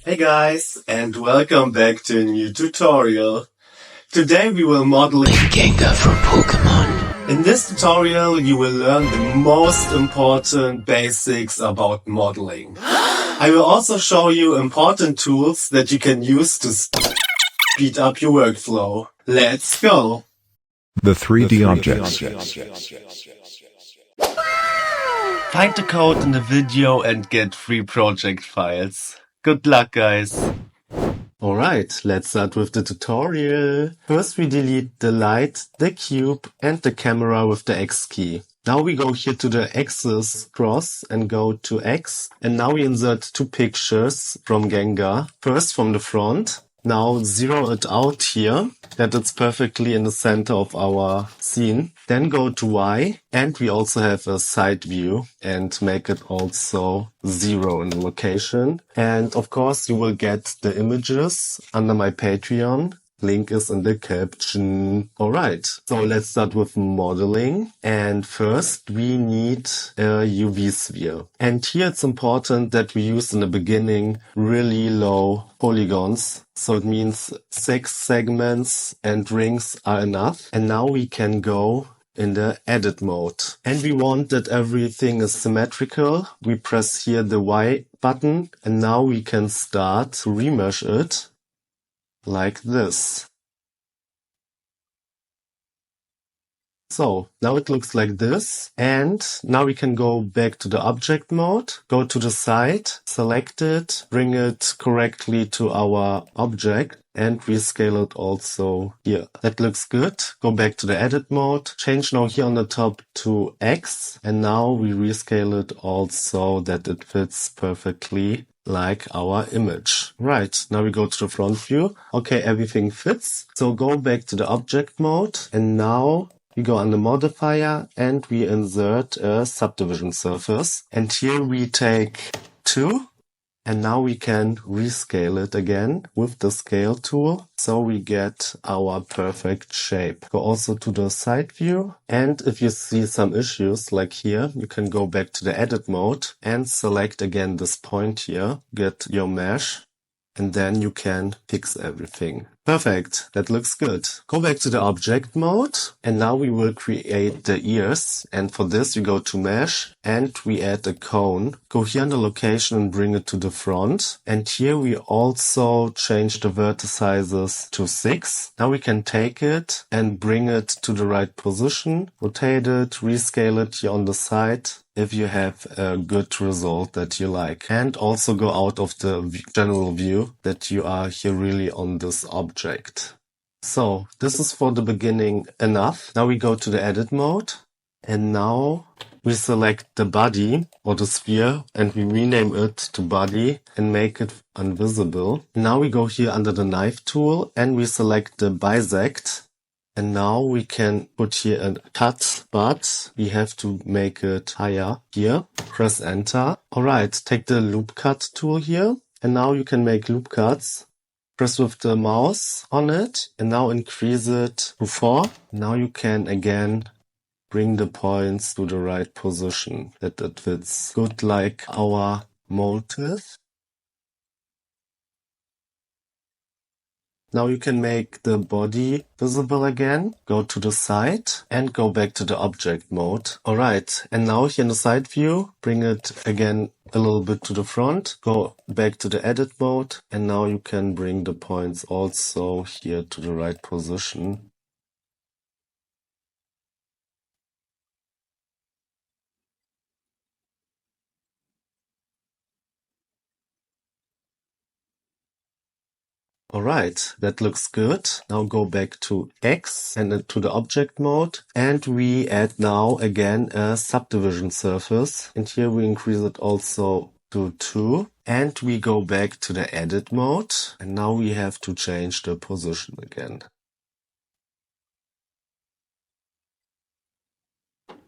Hey guys, and welcome back to a new tutorial. Today we will model GENGAR from Pokemon. In this tutorial you will learn the most important basics about modeling. I will also show you important tools that you can use to speed up your workflow. Let's go! The 3D objects. Find the code in the video and get free project files. Good luck, guys! Alright, let's start with the tutorial. First we delete the light, the cube and the camera with the X key. Now we go here to the axis cross and go to X. And now we insert two pictures from GENGAR. First from the front. Now zero it out here, that it's perfectly in the center of our scene. Then go to Y, and we also have a side view and make it also 0 in the location. And of course you will get the images under my Patreon. Link is in the caption. Alright, so let's start with modeling. And first we need a UV sphere. And here it's important that we use in the beginning really low polygons. So it means 6 segments and rings are enough. And now we can go in the edit mode. And we want that everything is symmetrical. We press here the Y button and now we can start to remesh it. Like this. So now it looks like this, and now we can go back to the object mode, go to the side, select it, bring it correctly to our object and rescale it also here. That looks good. Go back to the edit mode, change now here on the top to X, and now we rescale it also that it fits perfectly like our image. Right, now we go to the front view. Okay, everything fits. So go back to the object mode and now we go under modifier and we insert a subdivision surface. And here we take 2 and now we can rescale it again with the scale tool. So we get our perfect shape. Go also to the side view. And if you see some issues like here, you can go back to the edit mode and select again this point here. Get your mesh. And then you can fix everything. Perfect. That looks good. Go back to the object mode. And now we will create the ears. And for this, we go to mesh and we add a cone. Go here on the location and bring it to the front. And here we also change the vertices to 6. Now we can take it and bring it to the right position. Rotate it, rescale it here on the side. If you have a good result that you like. And also go out of the general view that you are here really on this object. So this is for the beginning enough. Now we go to the edit mode and now we select the body or the sphere and we rename it to body and make it invisible. Now we go here under the knife tool and we select the bisect. And now we can put here a cut, but we have to make it higher here. Press enter. Alright, take the loop cut tool here. And now you can make loop cuts. Press with the mouse on it and now increase it to 4. Now you can again bring the points to the right position that it fits good like our motif. Now you can make the body visible again, go to the side and go back to the object mode. Alright, and now here in the side view, bring it again a little bit to the front, go back to the edit mode and now you can bring the points also here to the right position. Alright, that looks good. Now go back to X and to the object mode. And we add now again a subdivision surface. And here we increase it also to 2. And we go back to the edit mode. And now we have to change the position again.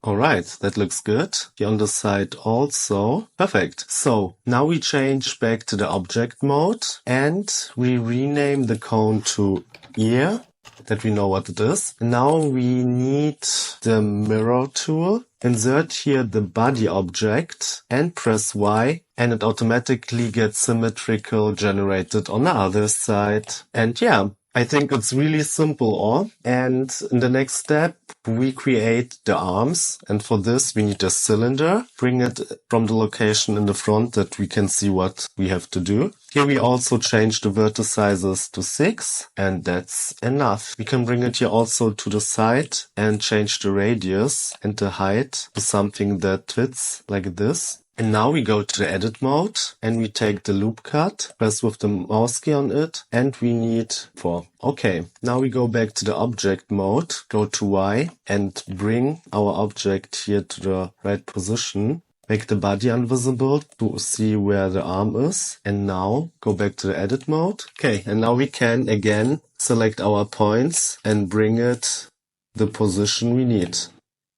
Alright, that looks good. Here on the side also. Perfect. So now we change back to the object mode and we rename the cone to ear, that we know what it is. Now we need the mirror tool. Insert here the body object and press Y, and it automatically gets symmetrical generated on the other side. And yeah, I think it's really simple all. And in the next step, we create the arms. And for this, we need a cylinder. Bring it from the location in the front that we can see what we have to do. Here we also change the vertices to 6, and that's enough. We can bring it here also to the side and change the radius and the height to something that fits like this. And now we go to the edit mode and we take the loop cut, press with the mouse key on it, and we need 4. Okay, now we go back to the object mode, go to Y and bring our object here to the right position. Make the body invisible to see where the arm is. And now go back to the edit mode. Okay, and now we can again select our points and bring it the position we need.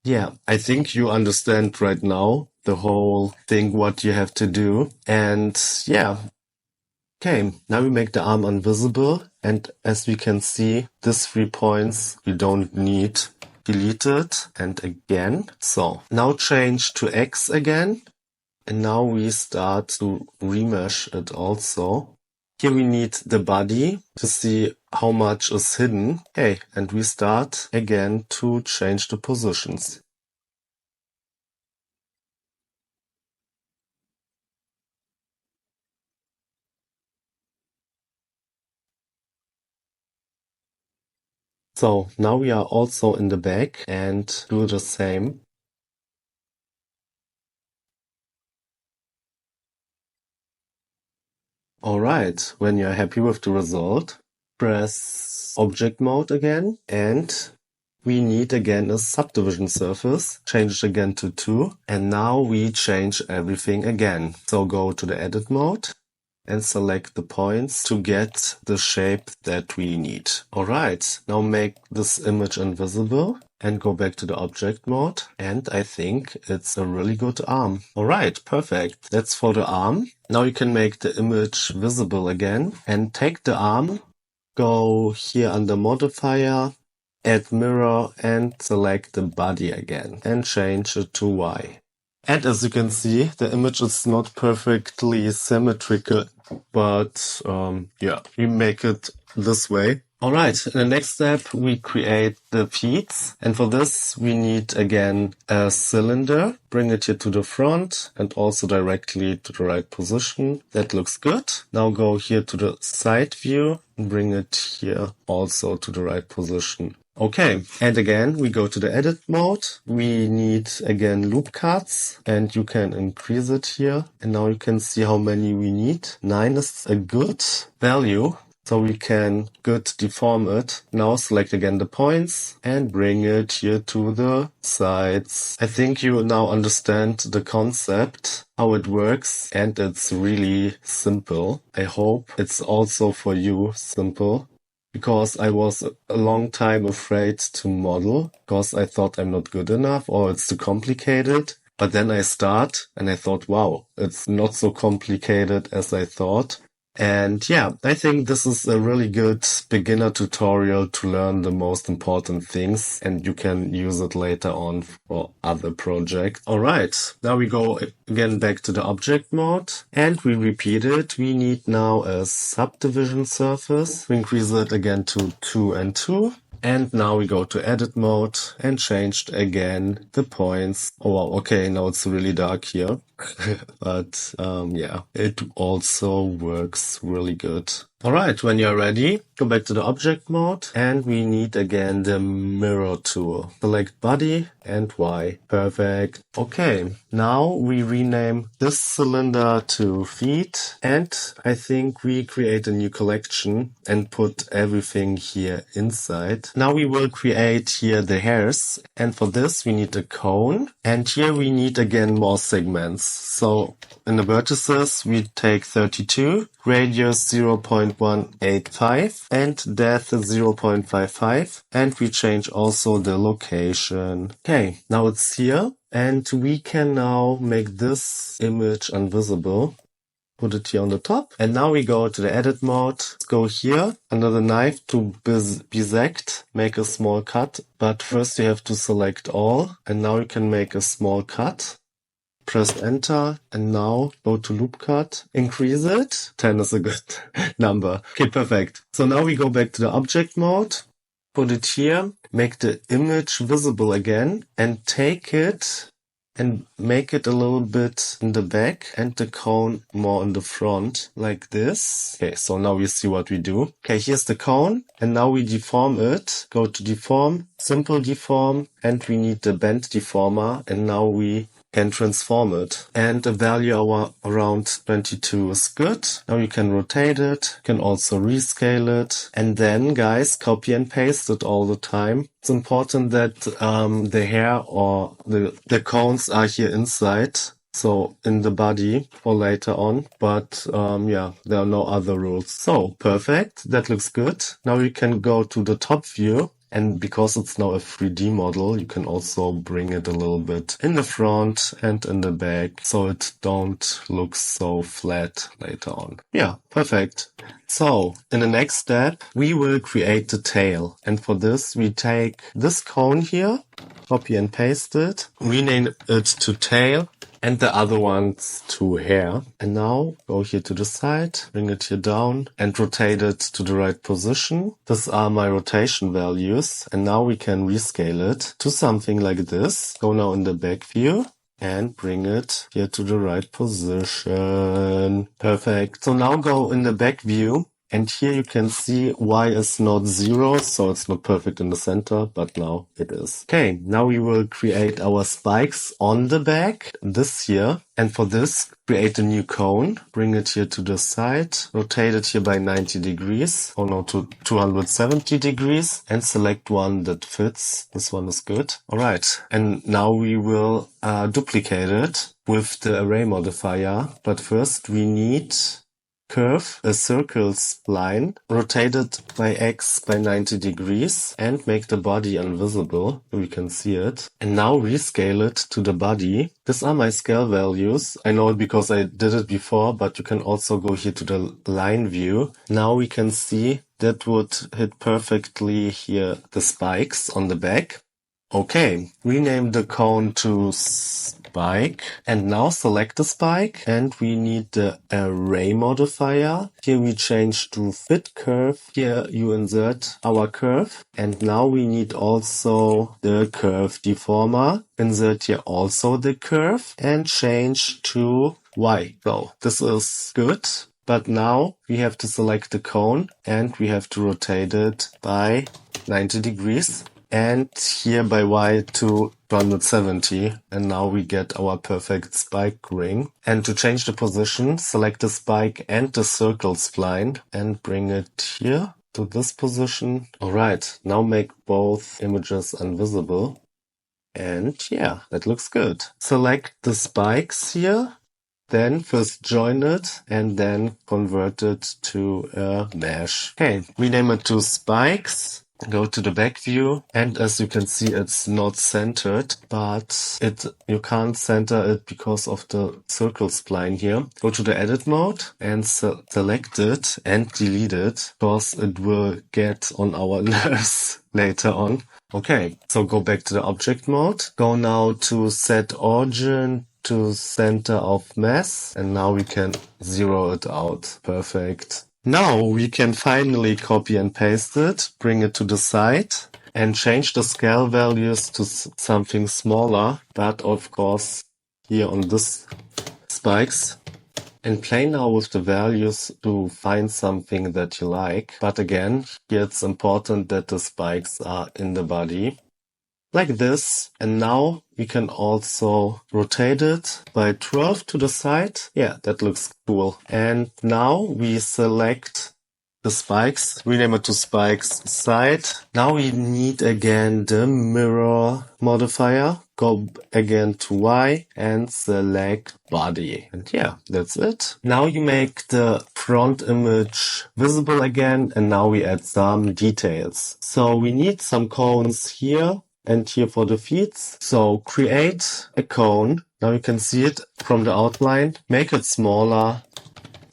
Yeah, I think you understand right now the whole thing, what you have to do. And yeah. Okay, now we make the arm invisible. And as we can see, these 3 points we don't need. Delete it and again. So now change to X again. And now we start to remesh it also. Here we need the body to see how much is hidden. Okay, and we start again to change the positions. So now we are also in the back and do the same. Alright, when you're happy with the result, press object mode again, and we need again a subdivision surface. Change it again to 2, and now we change everything again. So go to the edit mode and select the points to get the shape that we need. Alright, now make this image invisible and go back to the object mode. And I think it's a really good arm. Alright, perfect. That's for the arm. Now you can make the image visible again and take the arm, go here under modifier, add mirror and select the body again and change it to Y. And as you can see, the image is not perfectly symmetrical, but yeah, we make it this way. Alright, in the next step, we create the feet. And for this, we need again a cylinder. Bring it here to the front and also directly to the right position. That looks good. Now go here to the side view and bring it here also to the right position. Okay, and again, we go to the edit mode. We need again loop cuts and you can increase it here. And now you can see how many we need. 9 is a good value. So we can good deform it. Now select again the points and bring it here to the sides. I think you now understand the concept, how it works, and it's really simple. I hope it's also for you simple. Because I was a long time afraid to model because I thought I'm not good enough or it's too complicated. But then I start and I thought, wow, it's not so complicated as I thought. And yeah, I think this is a really good beginner tutorial to learn the most important things and you can use it later on for other projects. Alright, now we go again back to the object mode and we repeat it. We need now a subdivision surface. We increase it again to 2 and 2. And now we go to edit mode and changed again the points. Oh wow, okay, now it's really dark here. But yeah, it also works really good. Alright, when you're ready, go back to the object mode and we need again the mirror tool. Select body and Y. Perfect. Okay, now we rename this cylinder to feet and I think we create a new collection and put everything here inside. Now we will create here the hairs and for this we need a cone and here we need again more segments. So in the vertices we take 32, radius 0.185 and depth 0.55 and we change also the location. Okay, now it's here and we can now make this image invisible. Put it here on the top and now we go to the edit mode. Let's go here under the knife to bisect, make a small cut, but first you have to select all and now you can make a small cut. press enter, and now go to loop cut, increase it. 10 is a good number. Okay, perfect. So now we go back to the object mode, put it here, make the image visible again, and take it and make it a little bit in the back and the cone more in the front, like this. Okay, so now we see what we do. Okay, here's the cone, and now we deform it. Go to deform, simple deform, and we need the bend deformer, and now we can transform it. And the value around 22 is good. Now you can rotate it, you can also rescale it, and then guys, copy and paste it all the time. It's important that the hair or the cones are here inside, so in the body for later on, but yeah, there are no other rules. So perfect, that looks good. Now you can go to the top view, and because it's now a 3D model, you can also bring it a little bit in the front and in the back, so it don't look so flat later on. Yeah, perfect. So in the next step, we will create the tail. And for this, we take this cone here, copy and paste it, rename it to tail, and the other ones to hair. And now go here to the side, bring it here down and rotate it to the right position. These are my rotation values. And now we can rescale it to something like this. Go now in the back view and bring it here to the right position. Perfect. So now go in the back view. And here you can see Y is not 0, so it's not perfect in the center, but now it is. Okay, now we will create our spikes on the back, this here. And for this, create a new cone, bring it here to the side, rotate it here by 90 degrees, or no, to 270 degrees, and select one that fits. This one is good. All right, and now we will duplicate it with the array modifier. But first we need curve a circle spline, rotate it by X by 90 degrees, and make the body invisible so we can see it. And now rescale it to the body. These are my scale values. I know it because I did it before, but you can also go here to the line view. Now we can see that would hit perfectly here the spikes on the back. Okay, rename the cone to spike, and now select the spike, and we need the array modifier. Here we change to fit curve. Here you insert our curve, and now we need also the curve deformer. Insert here also the curve and change to Y. So this is good. But now we have to select the cone and we have to rotate it by 90 degrees. And here by Y to 270, and now we get our perfect spike ring. And to change the position, select the spike and the circle spline and bring it here to this position. Alright, now make both images invisible. And yeah, that looks good. Select the spikes here, then first join it and then convert it to a mesh. Okay, rename it to spikes. Go to the back view, and as you can see, it's not centered, but you can't center it because of the circle spline here. Go to the edit mode and select it and delete it, because it will get on our nerves later on. Okay, so go back to the object mode. Go now to set origin to center of mass, and now we can zero it out. Perfect. Now we can finally copy and paste it, bring it to the side, and change the scale values to something smaller, but of course here on this spikes, and play now with the values to find something that you like. But again, here it's important that the spikes are in the body. Like this, and now we can also rotate it by 12 to the side. Yeah, that looks cool. And now we select the spikes, rename it to spikes side. Now we need again the mirror modifier. Go again to Y and select body. And yeah, that's it. Now you make the front image visible again, and now we add some details. So we need some cones here and here for the feet. So create a cone. Now you can see it from the outline. Make it smaller,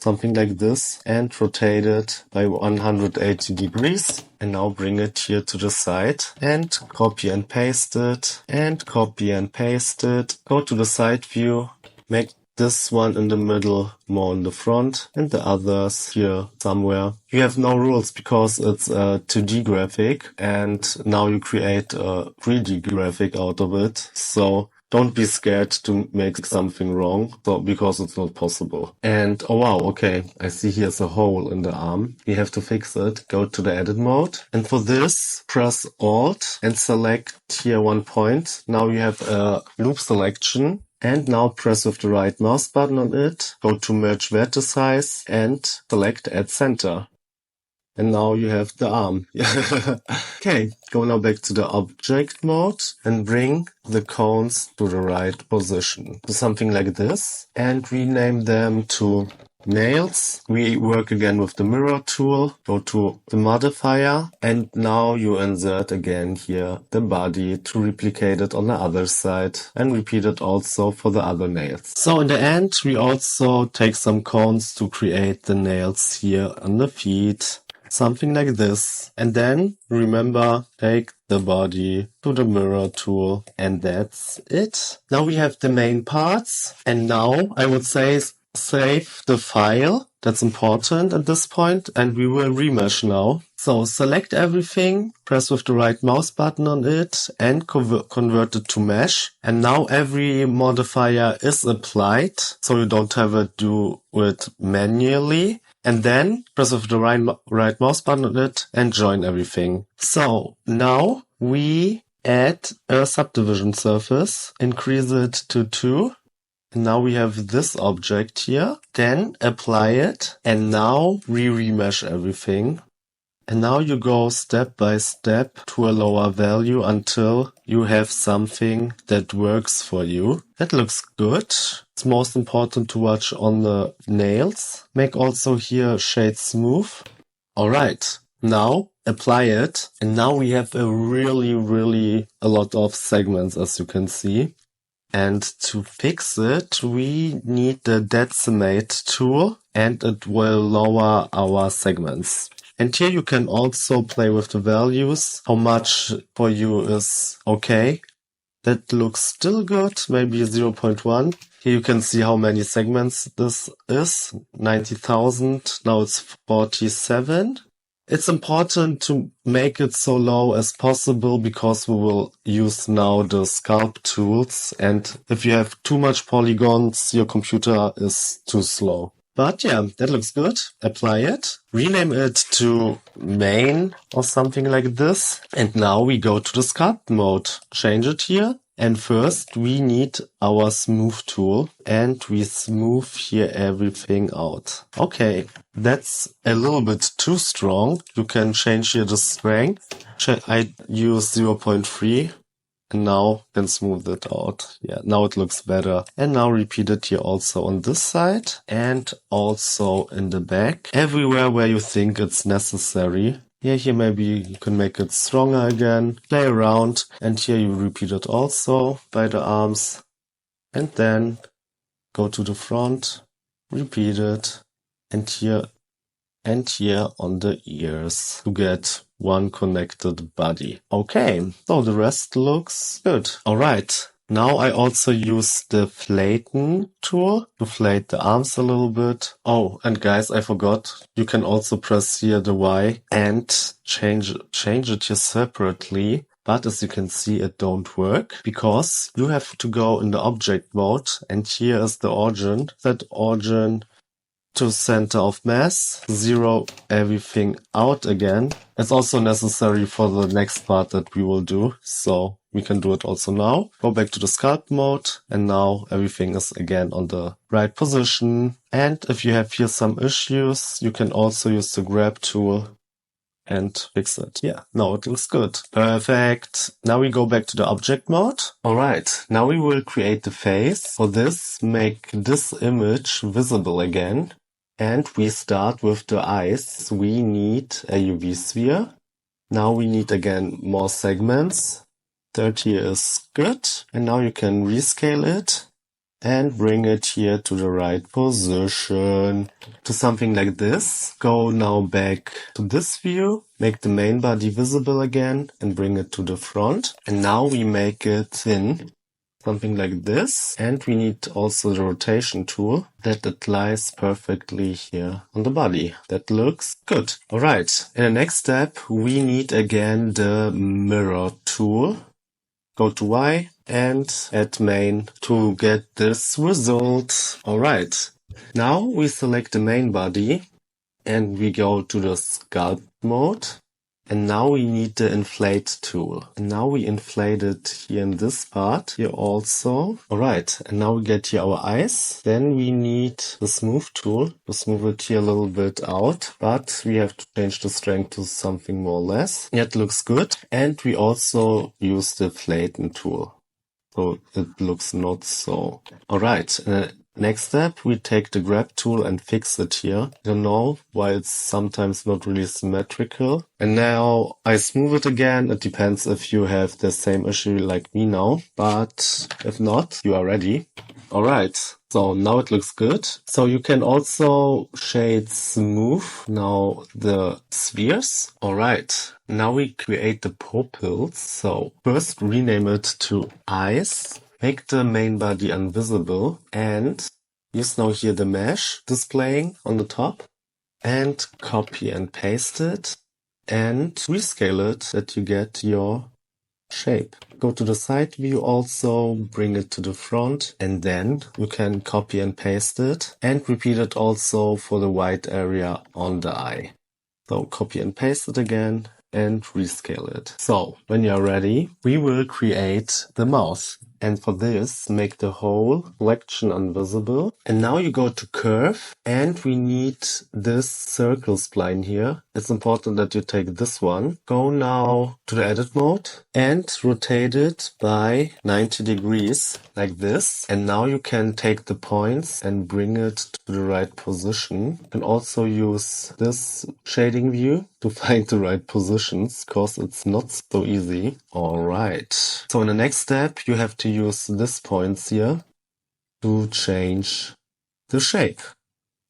something like this, and rotate it by 180 degrees. And now bring it here to the side and copy and paste it, and copy and paste it. Go to the side view, make this one in the middle more in the front and the others here somewhere. You have no rules because it's a 2D graphic and now you create a 3D graphic out of it. So don't be scared to make something wrong, because it's not possible. And oh wow, okay, I see here's a hole in the arm. We have to fix it. Go to the edit mode. And for this, press Alt and select here one point. Now you have a loop selection. And now press with the right mouse button on it. Go to merge vertices and select add center. And now you have the arm. Okay, go now back to the object mode and bring the cones to the right position. Do something like this and rename them to nails. We work again with the mirror tool. Go to the modifier and now you insert again here the body to replicate it on the other side and repeat it also for the other nails. So in the end, we also take some cones to create the nails here on the feet. Something like this. And then remember, take the body to the mirror tool and that's it. Now we have the main parts. And now I would say save the file. That's important at this point. And we will remesh now. So select everything, press with the right mouse button on it and convert it to mesh. And now every modifier is applied. So you don't have to do it manually. And then press with the right mouse button on it and join everything. So now we add a subdivision surface, increase it to 2. And now we have this object here. Then apply it. And now we remesh everything. And now you go step by step to a lower value until you have something that works for you. That looks good. It's most important to watch on the nails. Make also here shade smooth. Alright, now apply it. And now we have a really a lot of segments as you can see. And to fix it, we need the decimate tool and it will lower our segments. And here you can also play with the values, how much for you is okay. That looks still good, maybe 0.1. Here you can see how many segments this is, 90,000, now it's 47. It's important to make it so low as possible because we will use now the sculpt tools. And if you have too much polygons, your computer is too slow. But yeah, that looks good. Apply it. Rename it to main or something like this. And now we go to the sculpt mode. Change it here. And first we need our smooth tool and we smooth here everything out. Okay, that's a little bit too strong. You can change here the strength. I use 0.3. And now you can smooth it out. Yeah, now it looks better. And now repeat it here also on this side and also in the back. Everywhere where you think it's necessary. Yeah, here maybe you can make it stronger again. Play around. And here you repeat it also by the arms. And then go to the front. Repeat it. And here on the ears to get one connected body. Okay, so the rest looks good. Alright, now I also use the flatten tool to flate the arms a little bit. Oh, and guys, I forgot. You can also press here the Y and change it here separately. But as you can see, it don't work because you have to go in the object mode and here is the origin. Set origin to center of mass, zero everything out again. It's also necessary for the next part that we will do, so we can do it also now. Go back to the sculpt mode, and now everything is again on the right position. And if you have here some issues, you can also use the grab tool and fix it. Yeah, now it looks good. Perfect. Now we go back to the object mode. Alright, now we will create the face. For this, make this image visible again. And we start with the eyes. We need a UV sphere. Now we need again more segments. 30 is good. And now you can rescale it and bring it here to the right position. To something like this. Go now back to this view. Make the main body visible again and bring it to the front. And now we make it thin. something like this. And we need also the rotation tool that applies perfectly here on the body. That looks good. All right. In the next step, we need again the mirror tool. Go to Y and add main to get this result. All right. Now we select the main body and we go to the sculpt mode. And now we need the inflate tool. And now we inflate it here in this part, here also. Alright, and now we get here our eyes. Then we need the smooth tool to smooth it here a little bit out. But we have to change the strength to something more or less. It looks good. And we also use the flatten tool. So it looks not so. Alright, next step, we take the grab tool and fix it here. I don't know why it's sometimes not really symmetrical. And now I smooth it again. It depends if you have the same issue like me now. But if not, you are ready. Alright, so now it looks good. So you can also shade smooth now the spheres. Alright, now we create the pupils. So first rename it to eyes. Make the main body invisible and use now here the mesh displaying on the top and copy and paste it and rescale it that you get your shape. Go to the side view also, bring it to the front and then you can copy and paste it and repeat it also for the white area on the eye. So copy and paste it again and rescale it. So when you're ready, we will create the mouth. And for this, make the whole selection invisible. And now you go to curve and we need this circle spline here. It's important that you take this one. Go now to the edit mode and rotate it by 90 degrees like this. And now you can take the points and bring it to the right position. You can also use this shading view to find the right positions because it's not so easy. All right. So in the next step, you have to use this points here to change the shape.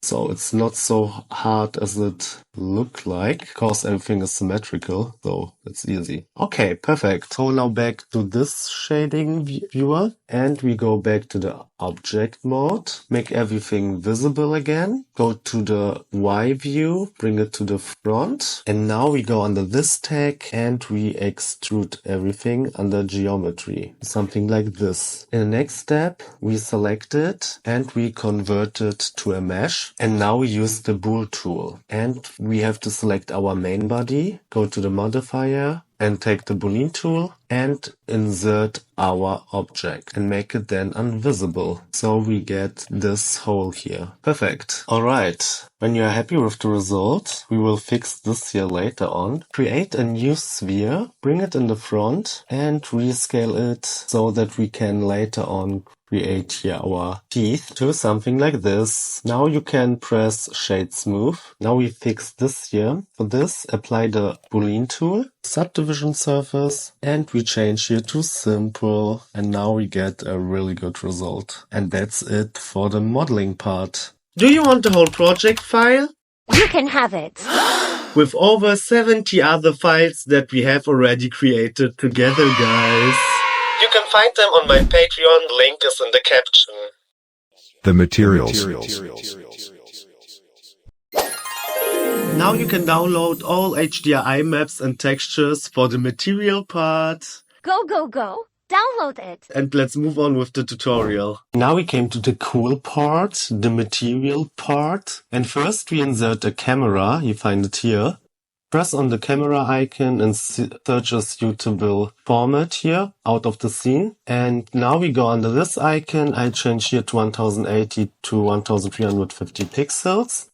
So it's not so hard as it look like because everything is symmetrical. So it's easy. Okay, perfect. So now back to this shading viewer and we go back to the object mode. Make everything visible again. Go to the Y view, bring it to the front. And now we go under this tag and we extrude everything under geometry. Something like this. In the next step, we select it and we convert it to a mesh. And now we use the bool tool and we have to select our main body, go to the modifier and take the boolean tool and insert our object and make it then invisible. So we get this hole here. Perfect. All right. When you are happy with the result, we will fix this here later on. Create a new sphere, bring it in the front and rescale it so that we can later on create here our teeth to something like this. Now you can press shade smooth. Now we fix this here. For this, apply the boolean tool, subdivision surface, and we change here to simple. And now we get a really good result. And that's it for the modeling part. Do you want the whole project file? You can have it. With over 70 other files that we have already created together, guys. You can find them on my Patreon, link is in the caption. The materials. Now you can download all HDRI maps and textures for the material part. Go, go, go. Download it. And let's move on with the tutorial. Now we came to the cool part, the material part. And first we insert a camera, you find it here. Press on the camera icon and search a suitable format here out of the scene. And now we go under this icon. I change here to 1080 to 1350 pixels.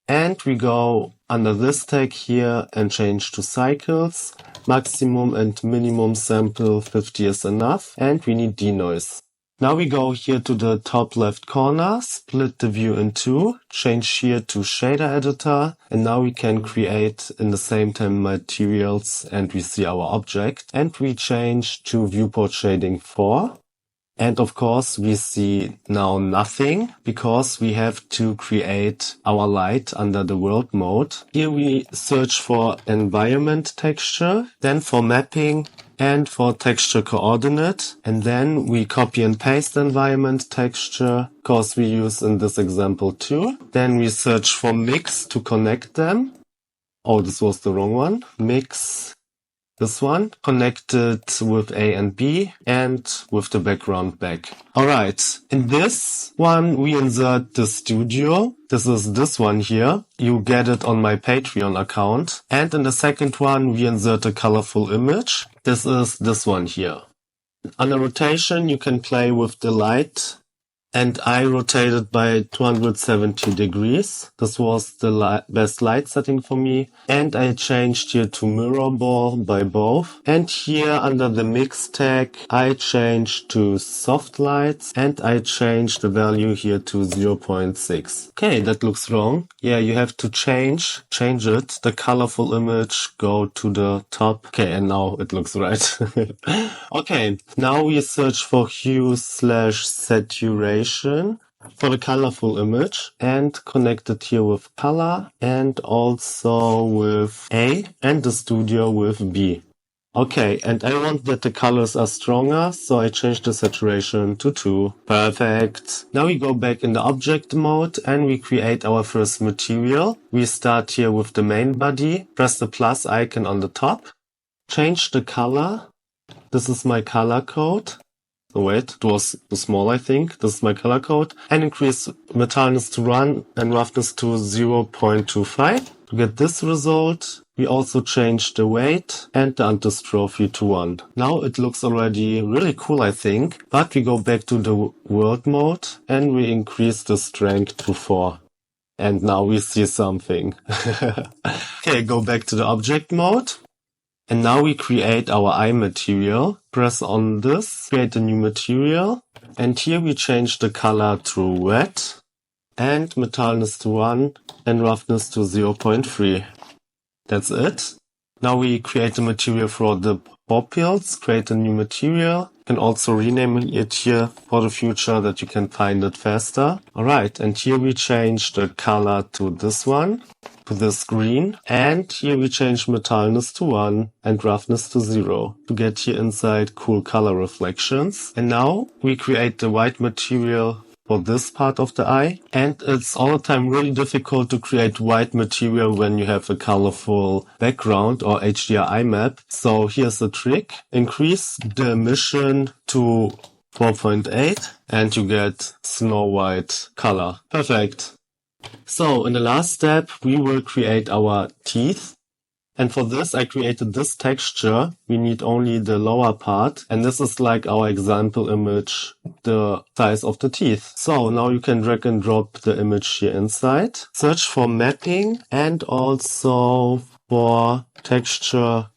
And we go under this tag here and change to cycles. Maximum and minimum sample 50 is enough. And we need denoise. Now we go here to the top left corner, split the view in two, change here to shader editor, and now we can create in the same time materials and we see our object. And we change to viewport shading 4. And of course we see now nothing because we have to create our light under the world mode. Here we search for environment texture, then for mapping and for texture coordinate. And then we copy and paste the environment texture, because we use in this example too. Then we search for mix to connect them. Oh, this was the wrong one. Mix. This one, connected with A and B and with the background back. Alright, in this one we insert the studio. This is this one here. You get it on my Patreon account. And in the second one we insert a colorful image. This is this one here. Under rotation you can play with the light. And I rotated by 270 degrees. This was the best light setting for me. And I changed here to mirror ball by both. And here under the mix tag, I changed to soft lights and I changed the value here to 0.6. Okay, that looks wrong. Yeah, you have to change it. The colorful image go to the top. Okay, and now it looks right. Okay, now we search for hue/saturation for the colorful image and connect it here with color and also with A and the studio with B. Okay, and I want that the colors are stronger, so I changed the saturation to 2. Perfect. Now we go back in the object mode and we create our first material. We start here with the main body, press the plus icon on the top, change the color. This is my color code. Oh wait, it was too small, I think. This is my color code. And increase metalness to 1 and roughness to 0.25. To get this result, we also change the weight and the antistrophe to 1. Now it looks already really cool, I think. But we go back to the world mode and we increase the strength to 4. And now we see something. Okay, go back to the object mode. And now we create our eye material. Press on this, create a new material. And here we change the color to wet. And metalness to 1 and roughness to 0.3. That's it. Now we create a material for the pupils, create a new material. You can also rename it here for the future that you can find it faster. Alright, and here we change the color to this one, to this green. And here we change metalness to 1 and roughness to 0 to get here inside cool color reflections. And now we create the white material for this part of the eye. And it's all the time really difficult to create white material when you have a colorful background or HDRI map. So here's the trick. Increase the emission to 4.8 and you get snow white color. Perfect. So in the last step, we will create our teeth. And for this, I created this texture. We need only the lower part. And this is like our example image, the size of the teeth. So now you can drag and drop the image here inside. Search for mapping and also for texture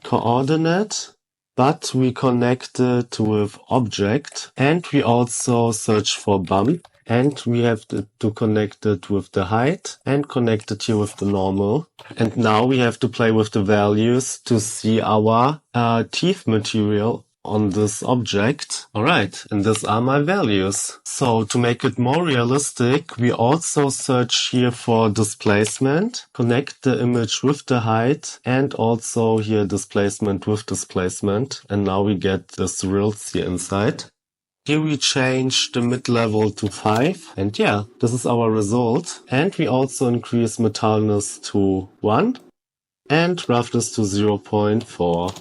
coordinate. But we connect it with object. And we also search for bump. And we have to connect it with the height and connect it here with the normal. And now we have to play with the values to see our teeth material on this object. Alright, and these are my values. So to make it more realistic, we also search here for displacement, connect the image with the height, and also here displacement with displacement. And now we get this rills here inside. Here we change the mid-level to 5. And yeah, this is our result. And we also increase metalness to 1 and roughness to 0.4.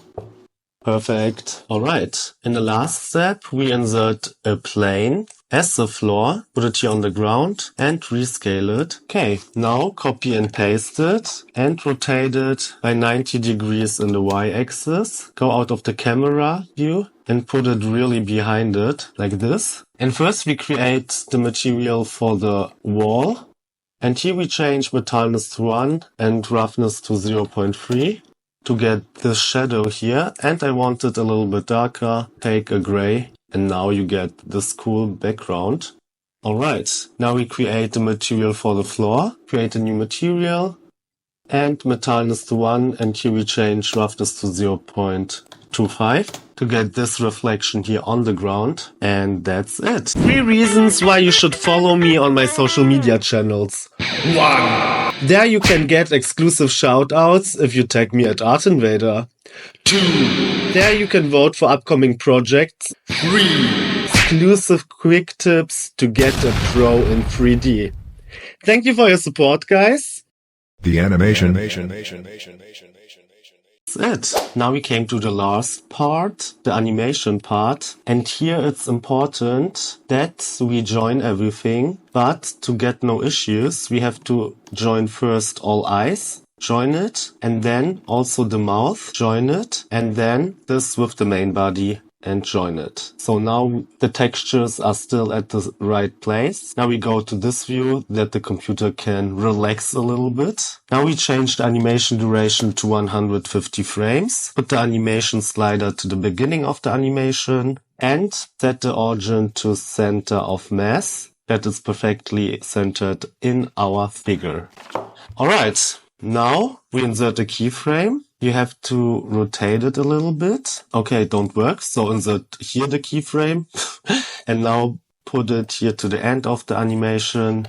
Perfect. Alright. In the last step, we insert a plane as the floor, put it here on the ground and rescale it. Okay, now copy and paste it and rotate it by 90 degrees in the y-axis. Go out of the camera view and put it really behind it, like this. And first we create the material for the wall. And here we change metalness to 1 and roughness to 0.3 to get this shadow here. And I want it a little bit darker. Take a gray. And now you get this cool background. Alright, now we create the material for the floor. Create a new material. And metalness to 1. And here we change roughness to 0.25 to get this reflection here on the ground. And that's it. 3 reasons why you should follow me on my social media channels. 1. There you can get exclusive shoutouts if you tag me at Artinvader. 2. There you can vote for upcoming projects. 3. Exclusive quick tips to get a pro in 3D. Thank you for your support, guys. The animation. That's it. Now we came to the last part, the animation part. And here it's important that we join everything. But to get no issues, we have to join first all eyes. Join it. And then also the mouth. Join it. And then this with the main body. And join it. So now the textures are still at the right place. Now we go to this view that the computer can relax a little bit. Now we change the animation duration to 150 frames. Put the animation slider to the beginning of the animation and set the origin to center of mass. That is perfectly centered in our figure. Alright, now we insert a keyframe. You have to rotate it a little bit. Okay, it don't work. So insert here the keyframe and now put it here to the end of the animation.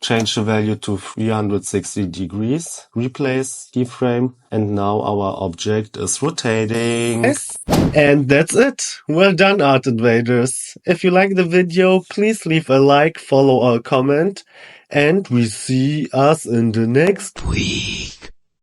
Change the value to 360 degrees. Replace keyframe. And now our object is rotating. Yes. And that's it. Well done, Art Invaders. If you like the video, please leave a like, follow or comment. And we see us in the next week.